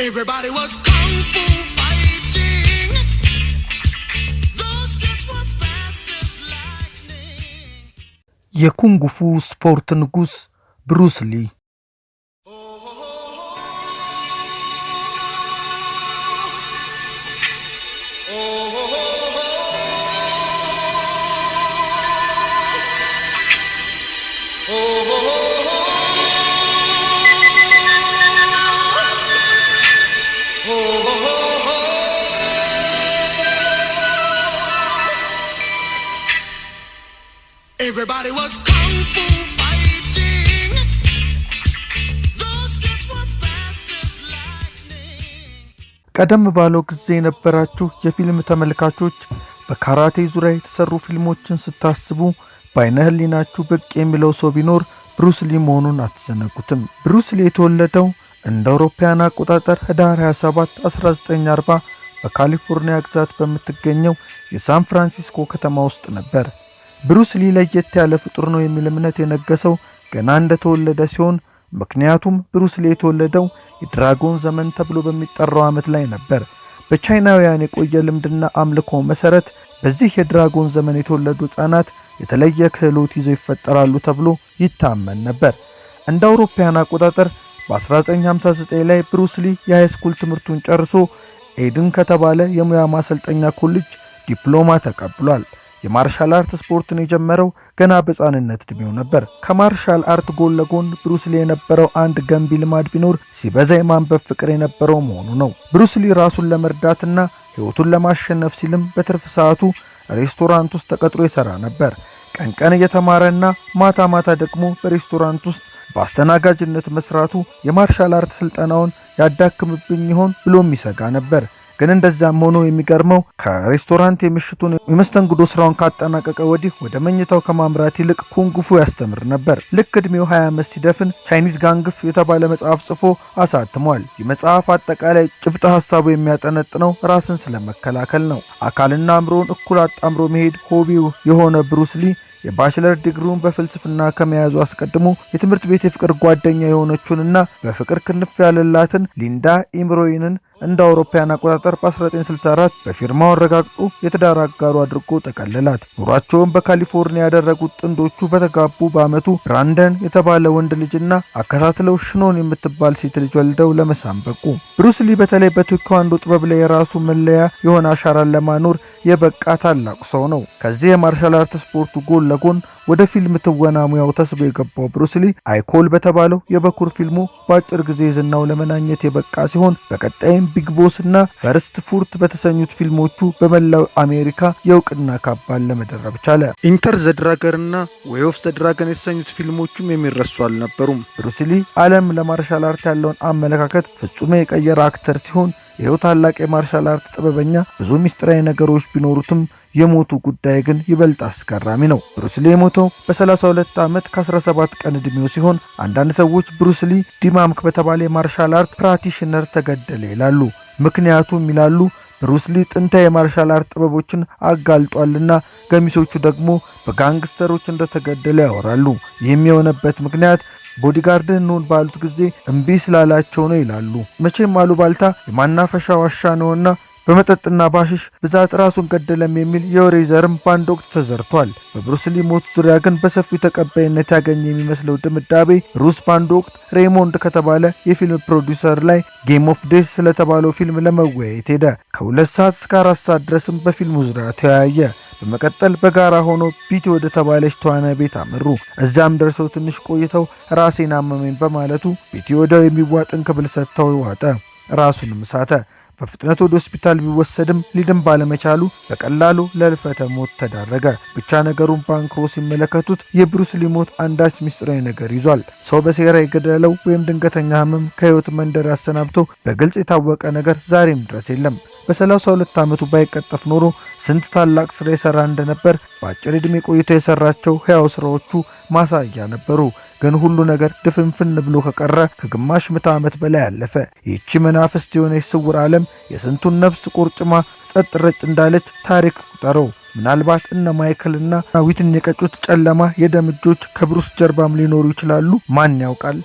Everybody was kung fu fighting. Those kids were fast as lightning. የኩንግ ፉ ስፖርት ንጉስ ብሩስ ሊ Everybody was kung fu fighting. Those kids were fast as lightning. ቀደም ባለው ጊዜ የነበራችሁ የፊልም ተመልካቾች በካራቴ ዙሪያ የተሰሩ ፊልሞችን ስታስቡ በአይነ ህሊናችሁ ብቅ የሚለው ሰው ቢኖር ብሩስ ሊ መሆኑን አትዘነጉትም። ብሩስ ሊ የተወለደው እንደ አውሮፓውያን አቆጣጠር ህዳር 27 1940 በካሊፎርኒያ ግዛት በምትገኘው የሳን ፍራንሲስኮ ከተማ ውስጥ ነበር። ብሩስ ሊ ለየት ያለ ፍጡር ነው የሚል እምነት የነገሰው ገና እንደተወለደ ሲሆን ምክንያቱም ብሩስ ሊ የተወለደው የድራጎን ዘመን ተብሎ በሚጠራው ዓመት ላይ ነበር። በቻይናውያን የቆየ ልምድና አምልኮ መሰረት በዚህ የድራጎን ዘመን የተወለዱ ህፃናት የተለየ ክህሎት ይዘው ይፈጠራሉ ተብሎ ይታመን ነበር። እንደ አውሮፓውያን አቆጣጠር በ1959 ላይ ብሩስ ሊ የሃይስኩል ትምህርቱን ጨርሶ ኤድን ከተባለ የሙያ ማሰልጠኛ ኮሌጅ ዲፕሎማ ተቀብሏል። የማርሻል አርት ስፖርትን የጀመረው ገና በህፃንነት እድሜው ነበር። ከማርሻል አርት ጎን ለጎን ብሩስ ሊ የነበረው አንድ ገንቢ ልማድ ቢኖር ሲበዛ የማንበብ ፍቅር የነበረው መሆኑ ነው። ብሩስ ሊ ራሱን ለመርዳትና ህይወቱን ለማሸነፍ ሲልም በትርፍ ሰዓቱ ሬስቶራንት ውስጥ ተቀጥሮ ይሰራ ነበር። ቀን ቀን እየተማረና ማታ ማታ ደግሞ በሬስቶራንት ውስጥ በአስተናጋጅነት መስራቱ የማርሻል አርት ስልጠናውን ያዳክምብኝ ይሆን ብሎም ይሰጋ ነበር። ግን እንደዛም ሆኖ የሚገርመው ከሬስቶራንት የምሽቱን የመስተንግዶ ስራውን ካጠናቀቀ ወዲህ ወደ መኝታው ከማምራት ይልቅ ኩንግ ፉ ያስተምር ነበር። ልክ እድሜው 20 ዓመት ሲደፍን ቻይኒዝ ጋንግፍ የተባለ መጽሐፍ ጽፎ አሳትሟል። ይህ መጽሐፍ አጠቃላይ ጭብጥ ሐሳቡ የሚያጠነጥነው ራስን ስለመከላከል ነው። አካልና አእምሮን እኩል አጣምሮ መሄድ ሆቢው የሆነ ብሩስ ሊ የባችለር ዲግሪውን በፍልስፍና ከመያዙ አስቀድሞ የትምህርት ቤት የፍቅር ጓደኛ የሆነችውንና በፍቅር ክንፍ ያለላትን ሊንዳ ኢምሮይንን እንደ አውሮፓውያን አቆጣጠር በ1964 በፊርማው አረጋግጦ የትዳር አጋሩ አድርጎ ጠቀለላት። ኑሯቸውን በካሊፎርኒያ ያደረጉት ጥንዶቹ በተጋቡ በአመቱ ብራንደን የተባለ ወንድ ልጅና አከታትለው ሽኖን የምትባል ሴት ልጅ ወልደው ለመሳም በቁ። ብሩስ ሊ በተለይ በቴኳንዶ ጥበብ ላይ የራሱ መለያ የሆነ አሻራን ለማኖር የበቃ ታላቅ ሰው ነው። ከዚህ የማርሻል አርት ስፖርቱ ጎን ለጎን ወደ ፊልም ትወና ሙያው ተስቦ የገባው ብሩስ ሊ አይኮል በተባለው የበኩር ፊልሙ በአጭር ጊዜ ዝናው ለመናኘት የበቃ ሲሆን በቀጣይም ቢግ ቦስ እና ፈርስት ፉርት በተሰኙት ፊልሞቹ በመላው አሜሪካ የእውቅና ካባን ለመደረብ ቻለ። ኢንተር ዘ ድራገን እና ዌይ ኦፍ ዘ ድራገን የተሰኙት ፊልሞቹም የሚረሱ አልነበሩም። ብሩስ ሊ ዓለም ለማርሻል አርት ያለውን አመለካከት ፍጹም የቀየረ አክተር ሲሆን ይኸው ታላቅ የማርሻል አርት ጥበበኛ ብዙ ሚስጥራዊ ነገሮች ቢኖሩትም የሞቱ ጉዳይ ግን ይበልጥ አስገራሚ ነው። ብሩስ ሊ የሞተው በ32 ዓመት ከ17 ቀን እድሜው ሲሆን አንዳንድ ሰዎች ብሩስ ሊ ዲማምክ በተባለ የማርሻል አርት ፕራክቲሽነር ተገደለ ይላሉ። ምክንያቱም ይላሉ ብሩስ ሊ ጥንታዊ የማርሻል አርት ጥበቦችን አጋልጧልና፣ ገሚሶቹ ደግሞ በጋንግስተሮች እንደተገደለ ያወራሉ። ይህም የሆነበት ምክንያት ቦዲጋርድን ነው ባሉት ጊዜ እምቢ ስላላቸው ነው ይላሉ። መቼም አሉባልታ የማናፈሻ ዋሻ ነውና በመጠጥና ባሽሽ ብዛት ራሱን ገደለም የሚል የወሬ ዘርም በአንድ ወቅት ተዘርቷል። በብሩስ ሊ ሞት ዙሪያ ግን በሰፊው ተቀባይነት ያገኘ የሚመስለው ድምዳቤ ብሩስ በአንድ ወቅት ሬይሞንድ ከተባለ የፊልም ፕሮዲውሰር ላይ ጌም ኦፍ ዴስ ስለተባለው ፊልም ለመወያየት ሄደ። ከ2 ሰዓት እስከ 4 ሰዓት ድረስም በፊልሙ ዙሪያ ተወያየ። በመቀጠል በጋራ ሆኖ ቢቲ ወደ ተባለች ተዋናይ ቤት አመሩ። እዛም ደርሰው ትንሽ ቆይተው ራሴን አመመኝ በማለቱ ቢቲ ወዲያው የሚዋጥን ክብል ሰጥተው ዋጠ። ራሱንም ሳተ። በፍጥነት ወደ ሆስፒታል ቢወሰድም ሊድን ባለመቻሉ በቀላሉ ለልፈተ ሞት ተዳረገ። ብቻ ነገሩን ባንክሮ ሲመለከቱት የብሩስ ሊ ሞት አንዳች ሚስጥራዊ ነገር ይዟል። ሰው በሴራ የገደለው ወይም ድንገተኛ ህመም ከህይወት መንደር ያሰናብቶ በግልጽ የታወቀ ነገር ዛሬም ድረስ የለም። በ32 ዓመቱ ባይቀጠፍ ኖሮ ስንት ታላቅ ስራ የሰራ እንደነበር በአጭር ዕድሜ ቆይቶ የሰራቸው ህያው ስራዎቹ ማሳያ ነበሩ። ግን ሁሉ ነገር ድፍንፍን ብሎ ከቀረ ከግማሽ ምዕተ ዓመት በላይ አለፈ። ይህች መናፍስት የሆነች ስውር ዓለም የስንቱን ነፍስ ቁርጭማ ጸጥ ረጭ እንዳለች ታሪክ ቁጠረው። ምናልባት እነ ማይክልና ዊትን የቀጩት ጨለማ የደም እጆች ከብሩስ ጀርባም ሊኖሩ ይችላሉ። ማን ያውቃል?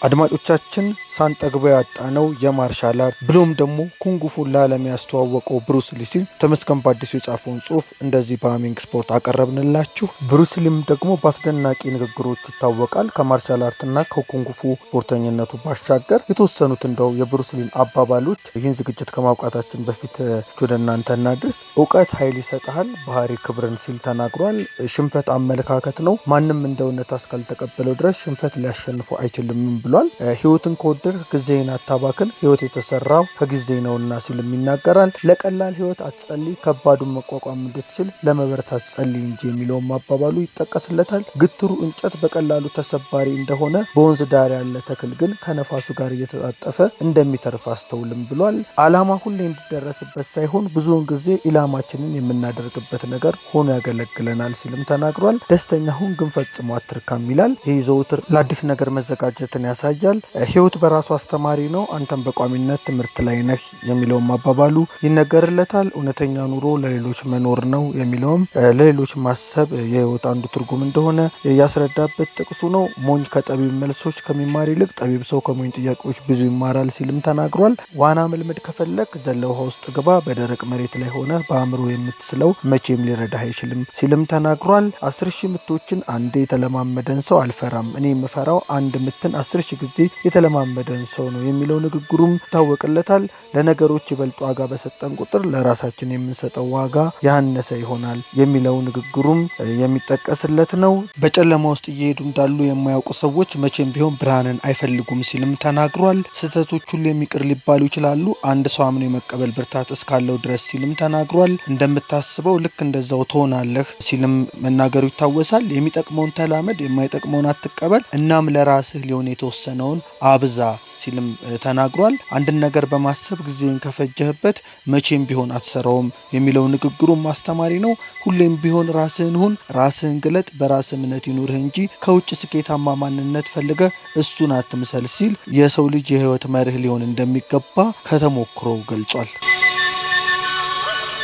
አድማጮቻችን ሳንጠግበው ያጣነው የማርሻል አርት ብሎም ደግሞ ኩንጉፉ ለዓለም ያስተዋወቀው ብሩስ ሊ ሲል ተመስገን በአዲሱ የጻፈውን ጽሑፍ እንደዚህ በአሚንግ ስፖርት አቀረብንላችሁ። ብሩስ ሊም ደግሞ በአስደናቂ ንግግሮች ይታወቃል። ከማርሻል አርትና ከኩንጉፉ ስፖርተኝነቱ ባሻገር የተወሰኑት እንደው የብሩስ ሊን አባባሎች ይህን ዝግጅት ከማውቃታችን በፊት ወደ እናንተ እናድርስ። እውቀት ኃይል ይሰጣል፣ ባህሪ ክብርን ሲል ተናግሯል። ሽንፈት አመለካከት ነው፣ ማንም እንደ እውነት እስካልተቀበለው ድረስ ሽንፈት ሊያሸንፈው አይችልም ብሏል። ህይወትን ከወደድክ ጊዜን አታባክን፣ ህይወት የተሰራው ከጊዜ ነውና ሲልም ይናገራል። ለቀላል ህይወት አትጸልይ፣ ከባዱን መቋቋም እንድትችል ለመበረታት ጸልይ እንጂ የሚለውም አባባሉ ይጠቀስለታል። ግትሩ እንጨት በቀላሉ ተሰባሪ እንደሆነ በወንዝ ዳር ያለ ተክል ግን ከነፋሱ ጋር እየተጣጠፈ እንደሚተርፍ አስተውልም ብሏል። አላማ ሁሌ እንዲደረስበት ሳይሆን ብዙውን ጊዜ ኢላማችንን የምናደርግበት ነገር ሆኖ ያገለግለናል ሲልም ተናግሯል። ደስተኛ ሁን ግን ፈጽሞ አትርካም ይላል። ይህ ዘውትር ለአዲስ ነገር መዘጋጀትን ያሳያል። ህይወት በራሱ አስተማሪ ነው፣ አንተም በቋሚነት ትምህርት ላይ ነህ የሚለውም አባባሉ ይነገርለታል። እውነተኛ ኑሮ ለሌሎች መኖር ነው የሚለውም ለሌሎች ማሰብ የህይወት አንዱ ትርጉም እንደሆነ ያስረዳበት ጥቅሱ ነው። ሞኝ ከጠቢብ መልሶች ከሚማር ይልቅ ጠቢብ ሰው ከሞኝ ጥያቄዎች ብዙ ይማራል ሲልም ተናግሯል። ዋና መልመድ ከፈለክ ዘለ ውሃ ውስጥ ግባ፣ በደረቅ መሬት ላይ ሆነ በአእምሮ የምትስለው መቼም ሊረዳህ አይችልም ሲልም ተናግሯል። 10,000 ምቶችን አንዴ የተለማመደን ሰው አልፈራም፣ እኔ የምፈራው አንድ ምትን 10,000 ጊዜ የተለማመደን ሰው ነው የሚለው ንግግሩም ይታወቅለታል። ለነገሮች ይበልጥ ዋጋ በሰጠን ቁጥር ለራሳችን የምንሰጠው ዋጋ ያነሰ ይሆናል የሚለው ንግግሩም የሚጠቀስለት ነው። በጨለማ ውስጥ እየሄዱ እንዳሉ የማያውቁ ሰዎች መቼም ቢሆን ብርሃንን አይፈልጉም ሲልም ተናግሯል። ስህተቶች ሁሉ የሚቅር ሊባሉ ይችላሉ፣ አንድ ሰው አምኖ የመቀበል ብርታት እስካለው ድረስ ሲልም ተናግሯል። እንደምታስበው ልክ እንደዛው ትሆናለህ ሲልም መናገሩ ይታወሳል። የሚጠቅመውን ተላመድ፣ የማይጠቅመውን አትቀበል፣ እናም ለራስህ ሊሆን የተወሰነውን አብዛ ሲልም ተናግሯል። አንድን ነገር በማሰብ ጊዜን ከፈጀህበት መቼም ቢሆን አትሰራውም የሚለው ንግግሩም አስተማሪ ነው። ሁሌም ቢሆን ራስህን ሁን፣ ራስህን ግለጥ፣ በራስህ እምነት ይኑርህ እንጂ ከውጭ ስኬታማ ማንነት ፈልገ እሱን አትምሰል ሲል የሰው ልጅ የህይወት መርህ ሊሆን እንደሚገባ ከተሞክሮው ገልጿል።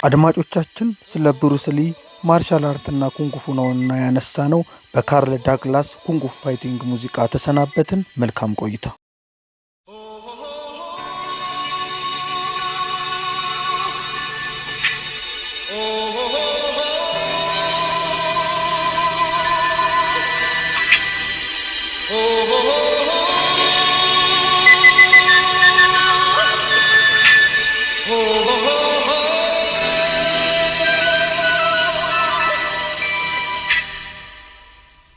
አድማጮቻችን ስለ ብሩስ ሊ ማርሻል አርትና ኩንጉፉ ነውና ያነሳ ነው። በካርል ዳግላስ ኩንጉፉ ፋይቲንግ ሙዚቃ ተሰናበትን። መልካም ቆይታ።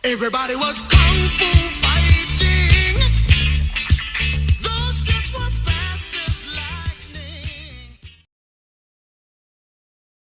Everybody was kung fu